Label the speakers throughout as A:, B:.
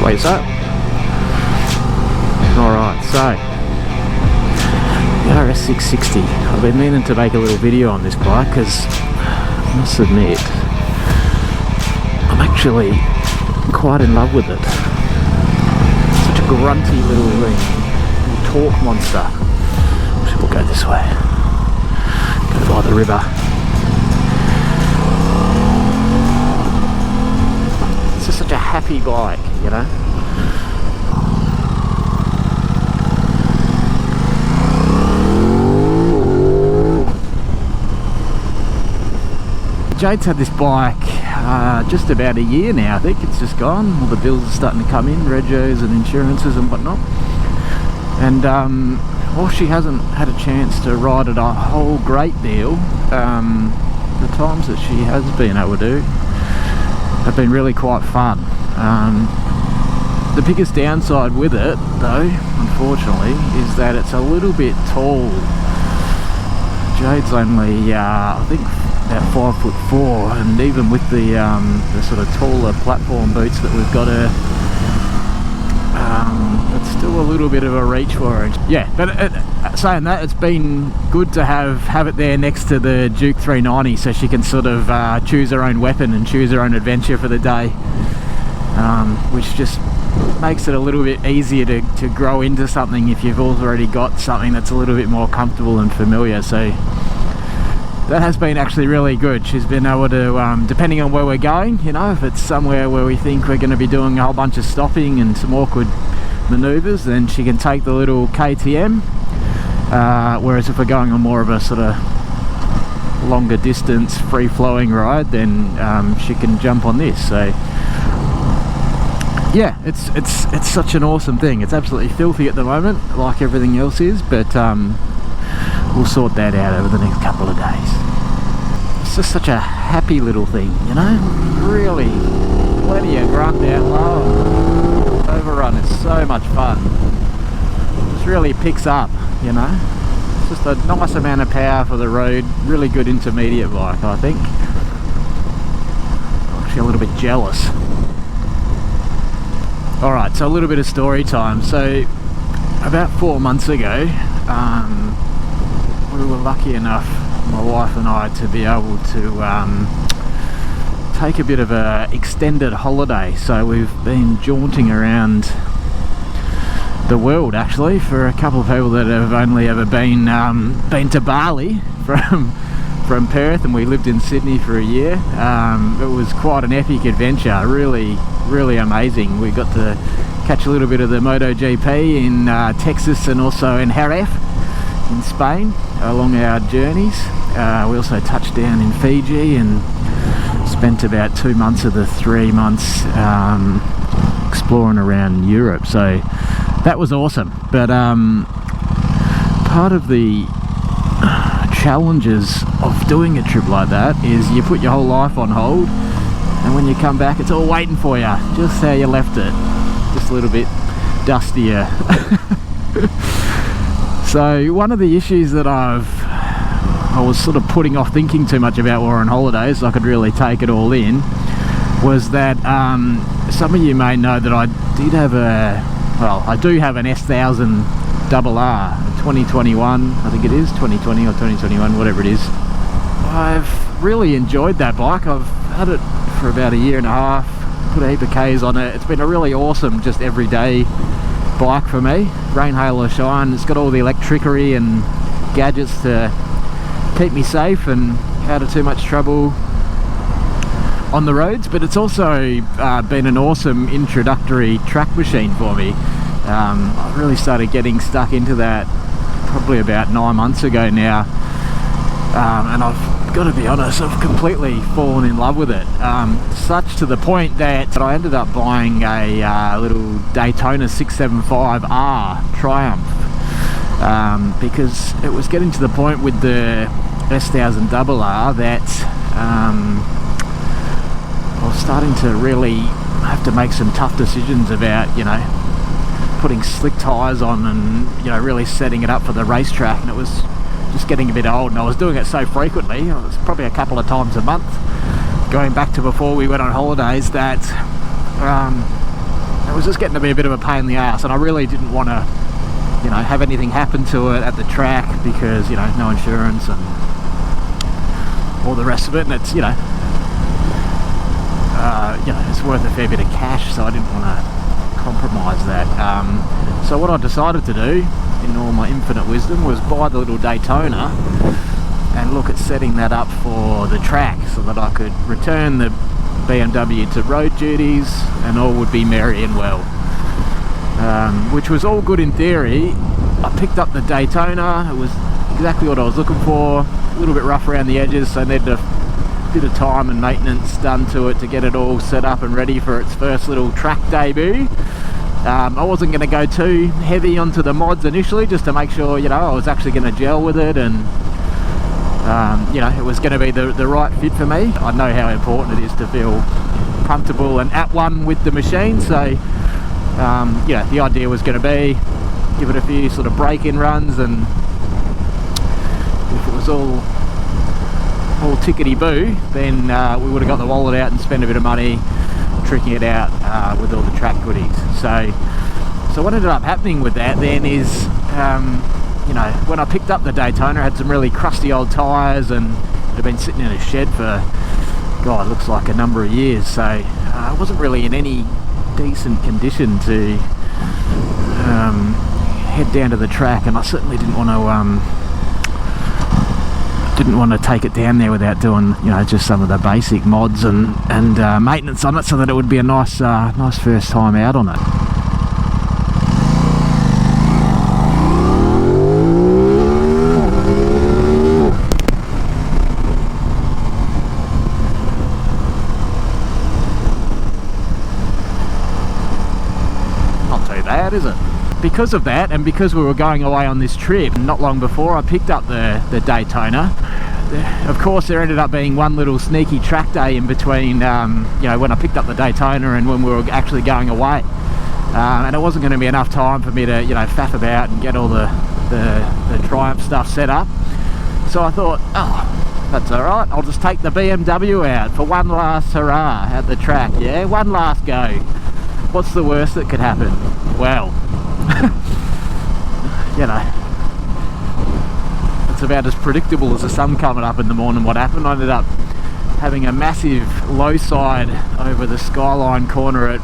A: Wait, so alright, so the RS660. I've been meaning to make a little video on this bike because I must admit I'm actually quite in love with it. Such a grunty little thing, little torque monster. So we'll go this way, go by the river. It's just such a happy bike, you know. Jade's had this bike just about a year now. I think it's just gone. All the bills are starting to come in, regos and insurances and whatnot. And while she hasn't had a chance to ride it a whole great deal, the times that she has been able to have been really quite fun. The biggest downside with it, though, unfortunately, is that it's a little bit tall. Jade's only, I think, about 5'4", and even with the sort of taller platform boots that we've got her, it's still a little bit of a reach for her. Yeah, but saying that, it's been good to have it there next to the Duke 390, so she can sort of choose her own weapon and choose her own adventure for the day, which just makes it a little bit easier to grow into something if you've already got something that's a little bit more comfortable and familiar. So that has been actually really good. She's been able to, depending on where we're going, you know, if it's somewhere where we think we're going to be doing a whole bunch of stopping and some awkward manoeuvres, then she can take the little KTM, whereas if we're going on more of a sort of longer distance free-flowing ride, then she can jump on this. So yeah, it's such an awesome thing. It's absolutely filthy at the moment, like everything else is, but we'll sort that out over the next couple of days. It's just such a happy little thing, you know. Really, plenty of grunt down low. Overrun is so much fun. It just really picks up, you know. It's just a nice amount of power for the road. Really good intermediate bike, I think. I'm actually a little bit jealous. Alright, so a little bit of story time. So about 4 months ago, we were lucky enough, my wife and I, to be able to take a bit of a extended holiday. So we've been jaunting around the world, actually, for a couple of people that have only ever been to Bali from Perth, and we lived in Sydney for a year. It was quite an epic adventure, really amazing. We got to catch a little bit of the MotoGP in Texas and also in Jerez in Spain along our journeys. We also touched down in Fiji and spent about 2 months of the 3 months exploring around Europe. So that was awesome. But part of the challenges of doing a trip like that is you put your whole life on hold, and when you come back it's all waiting for you, just how you left it, just a little bit dustier. So one of the issues that I was sort of putting off thinking too much about while on holidays, so I could really take it all in, was that some of you may know that I do have an S1000RR 2021, I think it is 2020 or 2021, whatever it is. I've really enjoyed that bike. I've had it for about a year and a half, put a heap of Ks on it. It's been a really awesome, just everyday bike for me, rain, hail or shine. It's got all the electricity and gadgets to keep me safe and out of too much trouble on the roads, but it's also been an awesome introductory track machine for me. I really started getting stuck into that probably about 9 months ago now, and I've got to be honest, I've completely fallen in love with it, such to the point that I ended up buying a little Daytona 675R Triumph, because it was getting to the point with the S1000RR that I was starting to really have to make some tough decisions about, you know, putting slick tyres on and, you know, really setting it up for the racetrack. And it was just getting a bit old, and I was doing it so frequently. It was probably a couple of times a month, going back to before we went on holidays, that it was just getting to be a bit of a pain in the ass, and I really didn't want to, you know, have anything happen to it at the track because, you know, no insurance and all the rest of it, and it's, you know, it's worth a fair bit of cash, so I didn't want to compromise that. So what I decided to do, in all my infinite wisdom, was buy the little Daytona and look at setting that up for the track so that I could return the BMW to road duties and all would be merry and well. Which was all good in theory. I picked up the Daytona, it was exactly what I was looking for, a little bit rough around the edges, so I needed a bit of time and maintenance done to it to get it all set up and ready for its first little track debut. I wasn't going to go too heavy onto the mods initially, just to make sure, you know, I was actually going to gel with it and you know, it was going to be the right fit for me. I know how important it is to feel comfortable and at one with the machine, so you know, the idea was going to be give it a few sort of break-in runs, and if it was all tickety-boo, then we would have got the wallet out and spent a bit of money tricking it out with all the track goodies. So what ended up happening with that then is, you know, when I picked up the Daytona, I had some really crusty old tyres and it had been sitting in a shed for, God, it looks like a number of years, so I wasn't really in any decent condition to head down to the track, and I certainly didn't want to take it down there without doing, you know, just some of the basic mods and maintenance on it, so that it would be a nice first time out on it. Not too bad, is it? Because of that, and because we were going away on this trip not long before I picked up the Daytona, of course there ended up being one little sneaky track day in between, you know, when I picked up the Daytona and when we were actually going away, and it wasn't going to be enough time for me to, you know, faff about and get all the Triumph stuff set up. So I thought, oh, that's alright, I'll just take the BMW out for one last hurrah at the track, yeah, one last go. What's the worst that could happen? Well, you know, it's about as predictable as the sun coming up in the morning. What happened, I ended up having a massive low side over the skyline corner at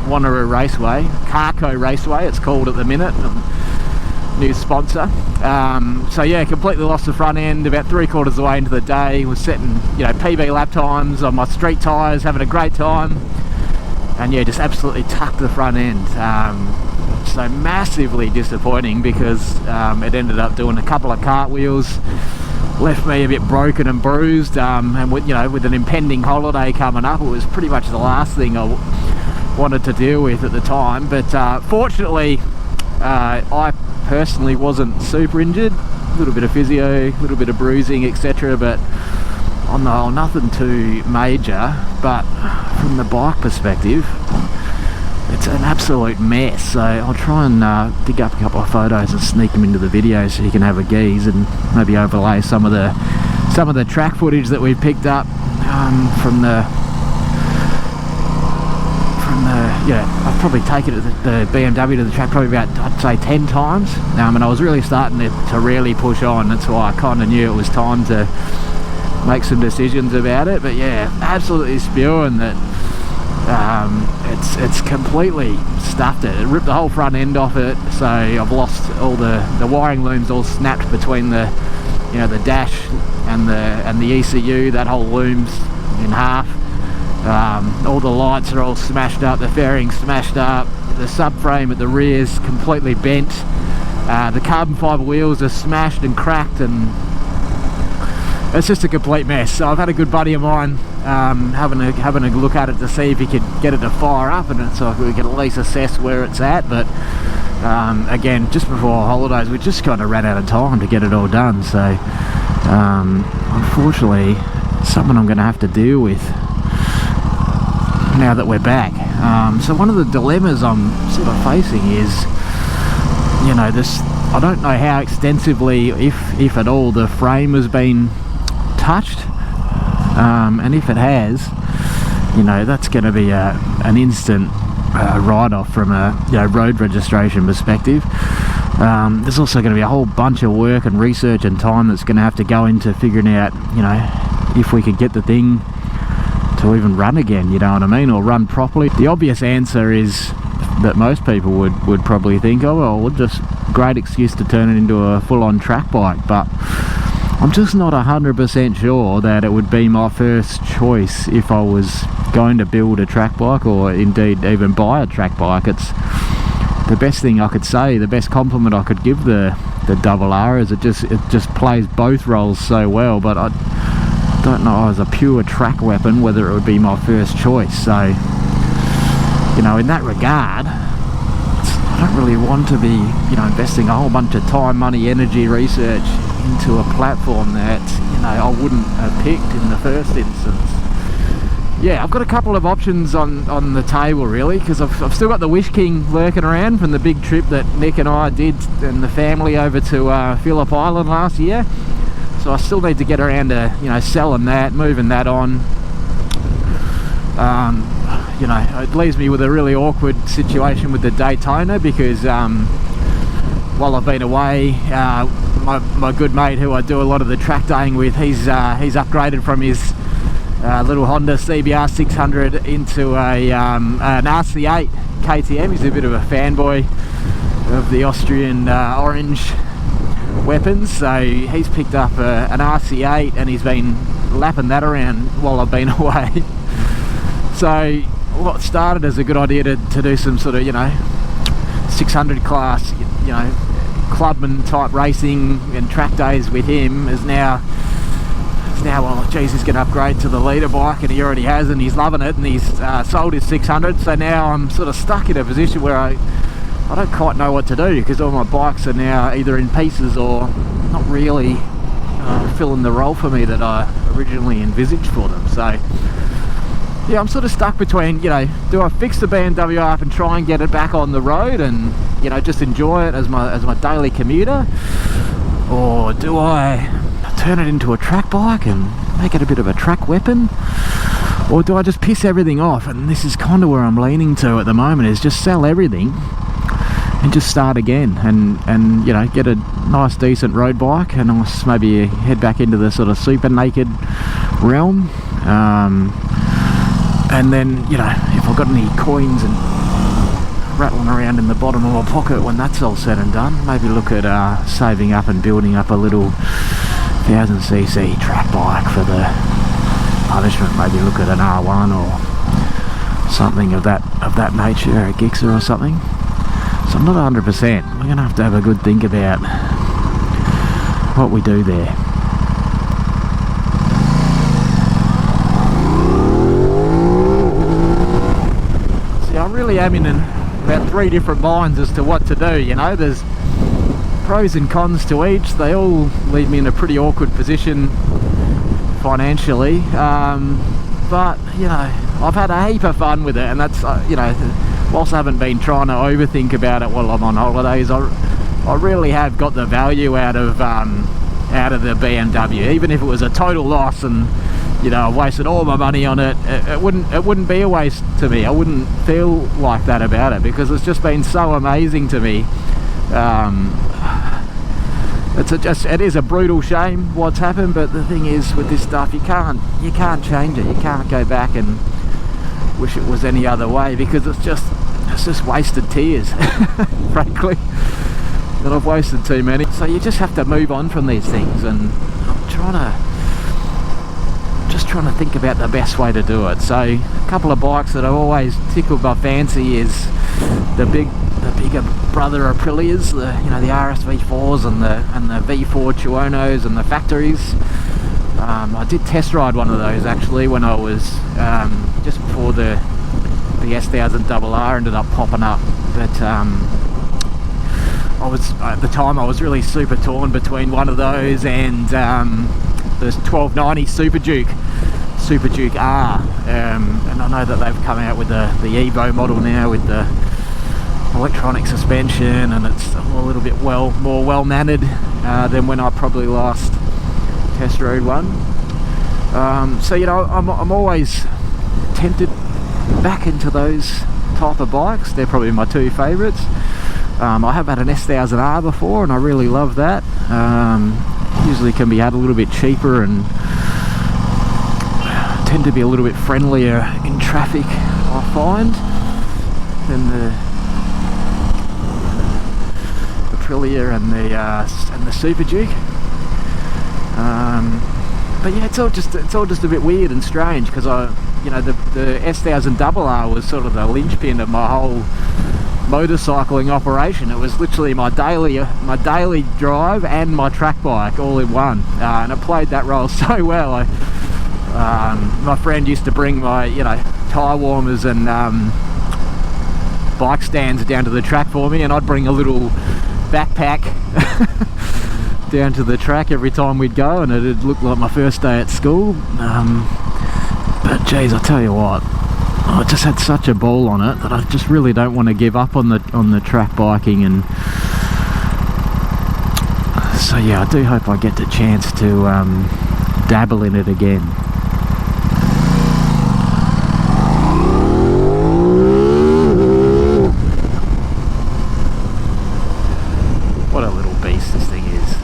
A: Wanneroo Raceway, Carco Raceway it's called at the minute, new sponsor. So yeah, completely lost the front end about 3/4 of the way into the day. Was setting, you know, PB lap times on my street tyres, having a great time, and yeah, just absolutely tucked the front end. So massively disappointing because it ended up doing a couple of cartwheels, left me a bit broken and bruised, and with, you know, with an impending holiday coming up, it was pretty much the last thing I wanted to deal with at the time. But fortunately, I personally wasn't super injured. A little bit of physio, a little bit of bruising, etc. But on the whole, nothing too major. But from the bike perspective, it's an absolute mess. So I'll try and dig up a couple of photos and sneak them into the video so you can have a gaze and maybe overlay some of the track footage that we picked up from the yeah, I've probably taken the BMW to the track probably about, I'd say, 10 times, and I was really starting to really push on. That's why I kind of knew it was time to make some decisions about it. But yeah, absolutely spewing that it's completely stuffed it. It ripped the whole front end off it, so I've lost all the wiring looms all snapped between the, you know, the dash and the ECU. That whole loom's in half. All the lights are all smashed up, the fairing's smashed up, the subframe at the rear's completely bent, the carbon fibre wheels are smashed and cracked, and it's just a complete mess. So I've had a good buddy of mine having a look at it to see if he could get it to fire up, and so we could at least assess where it's at. But again, just before holidays, we just kind of ran out of time to get it all done. So unfortunately, it's something I'm going to have to deal with now that we're back. So one of the dilemmas I'm sort of facing is, you know, this, I don't know how extensively, if at all, the frame has been touched, and if it has, you know, that's going to be an instant write-off from a road registration perspective. There's also going to be a whole bunch of work and research and time that's going to have to go into figuring out, if we could get the thing to even run again, you know what I mean, or run properly. The obvious answer is that most people would probably think, oh well, just great excuse to turn it into a full-on track bike, but I'm just not 100% sure that it would be my first choice if I was going to build a track bike, or indeed even buy a track bike. It's the best thing I could say, the best compliment I could give the RR is it just plays both roles so well, but I don't know as a pure track weapon whether it would be my first choice. So, in that regard, I don't really want to be, investing a whole bunch of time, money, energy, research into a platform that, I wouldn't have picked in the first instance. Yeah, I've got a couple of options on the table really, because I've still got the Wish King lurking around from the big trip that Nick and I did and the family over to Phillip Island last year. So I still need to get around to, selling that, moving that on. It leaves me with a really awkward situation with the Daytona, because while I've been away, my good mate who I do a lot of the track daying with, he's upgraded from his little Honda CBR 600 into an RC8 KTM. He's a bit of a fanboy of the Austrian orange weapons, so he's picked up an RC8 and he's been lapping that around while I've been away. So what started as a good idea to do some sort of 600 class clubman type racing and track days with him is now, well, geez, he's going to upgrade to the leader bike, and he already has, and he's loving it, and he's sold his 600. So now I'm sort of stuck in a position where I don't quite know what to do, because all my bikes are now either in pieces or not really filling the role for me that I originally envisaged for them. So yeah, I'm sort of stuck between, do I fix the BMW up and try and get it back on the road and just enjoy it as my daily commuter, or do I turn it into a track bike and make it a bit of a track weapon, or do I just piss everything off? And this is kind of where I'm leaning to at the moment, is just sell everything and just start again, and get a nice decent road bike, and I'll maybe head back into the sort of super naked realm, and then if I've got any coins and rattling around in the bottom of my pocket when that's all said and done, maybe look at saving up and building up a little 1000cc track bike for the punishment. Maybe look at an R1 or something of that nature, a Gixxer or something. So I'm not 100%. We're going to have a good think about what we do there. See, I really am in about 3 different minds as to what to do. There's pros and cons to each. They all leave me in a pretty awkward position financially, but I've had a heap of fun with it, and that's whilst I haven't been trying to overthink about it while I'm on holidays, I really have got the value out of the BMW. Even if it was a total loss and I wasted all my money on it, it wouldn't be a waste to me. I wouldn't feel like that about it, because it's just been so amazing to me. It is a brutal shame what's happened, but the thing is, with this stuff, you can't change it. You can't go back and wish it was any other way, because it's just wasted tears, frankly, and I've wasted too many. So you just have to move on from these things, and I'm trying to think about the best way to do it. So a couple of bikes that have always tickled my fancy is the bigger brother Aprilias, the RS-V4s and the V4 Tuonos and the factories. I did test ride one of those actually when I was just before the S1000RR ended up popping up, but at the time I was really super torn between one of those and the 1290 Super Duke R, and I know that they've come out with the Evo model now with the electronic suspension, and it's a little bit more well-mannered than when I probably last test rode one. So I'm always tempted back into those type of bikes. They're probably my two favourites. I have had an S1000R before and I really love that. Usually can be had a little bit cheaper and tend to be a little bit friendlier in traffic, I find, than the Aprilia and the Super Duke. But yeah, it's all just a bit weird and strange because you know, the S1000RR was sort of the linchpin of my whole motorcycling operation. It was literally my daily drive and my track bike all in one, and it played that role so well. My friend used to bring my, you know, tyre warmers and bike stands down to the track for me, and I'd bring a little backpack down to the track every time we'd go, and it'd look like my first day at school. But geez, I tell you what, I just had such a ball on it that I just really don't want to give up on the track biking, and so yeah, I do hope I get the chance to dabble in it again. What a little beast this thing is.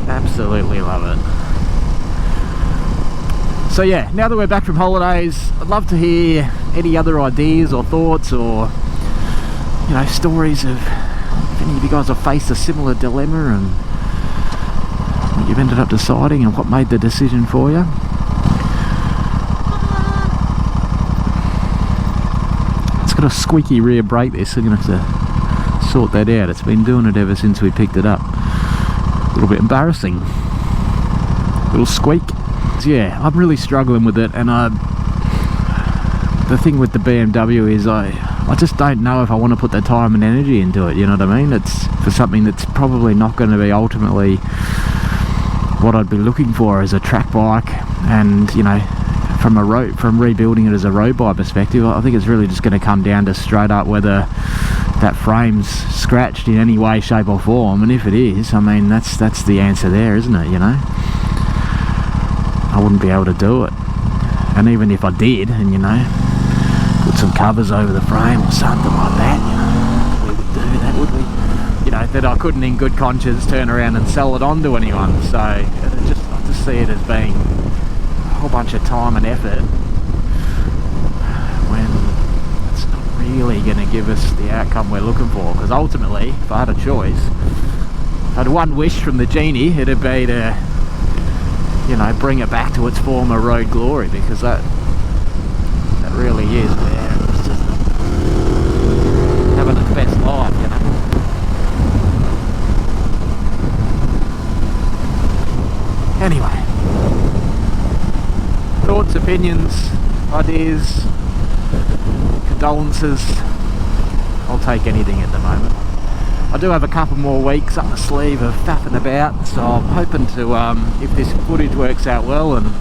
A: Absolutely love it. So yeah, now that we're back from holidays, I'd love to hear any other ideas or thoughts, or, you know, stories of if any of you guys have faced a similar dilemma and what you've ended up deciding and what made the decision for you. It's got a squeaky rear brake, this, so I'm going to have to sort that out. It's been doing it ever since we picked it up. A little bit embarrassing. Little squeak. Yeah, I'm really struggling with it, and the thing with the BMW is I just don't know if I want to put the time and energy into it, you know what I mean? It's for something that's probably not going to be ultimately what I'd be looking for as a track bike, and, you know, from rebuilding it as a road bike perspective, I think it's really just going to come down to straight up whether that frame's scratched in any way, shape or form, and if it is, I mean, that's the answer there, isn't it, you know? I wouldn't be able to do it, and even if I did, and, you know, put some covers over the frame or something like that, you know, we would do that, would we? You know, that I couldn't in good conscience turn around and sell it on to anyone. So I just see it as being a whole bunch of time and effort when it's not really going to give us the outcome we're looking for. Because ultimately, if I had a choice, if I had one wish from the genie, it'd be to, you know, bring it back to its former road glory, because that really is where it's just having its best life, you know. Anyway, thoughts, opinions, ideas, condolences, I'll take anything at the moment. I do have a couple more weeks up the sleeve of faffing about, so I'm hoping to, if this footage works out well and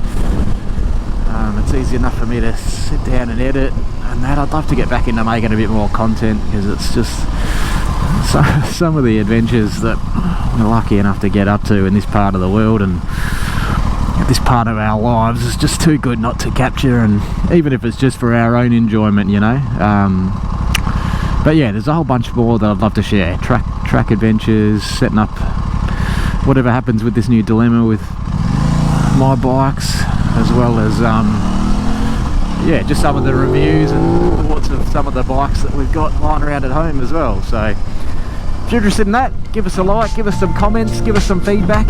A: it's easy enough for me to sit down and edit and that, I'd love to get back into making a bit more content, because it's just some of the adventures that we're lucky enough to get up to in this part of the world and this part of our lives is just too good not to capture, and even if it's just for our own enjoyment, you know. But yeah, there's a whole bunch more that I'd love to share. Track adventures, setting up whatever happens with this new dilemma with my bikes, as well as yeah, just some of the reviews and thoughts of some of the bikes that we've got lying around at home as well. So if you're interested in that, give us a like, give us some comments, give us some feedback.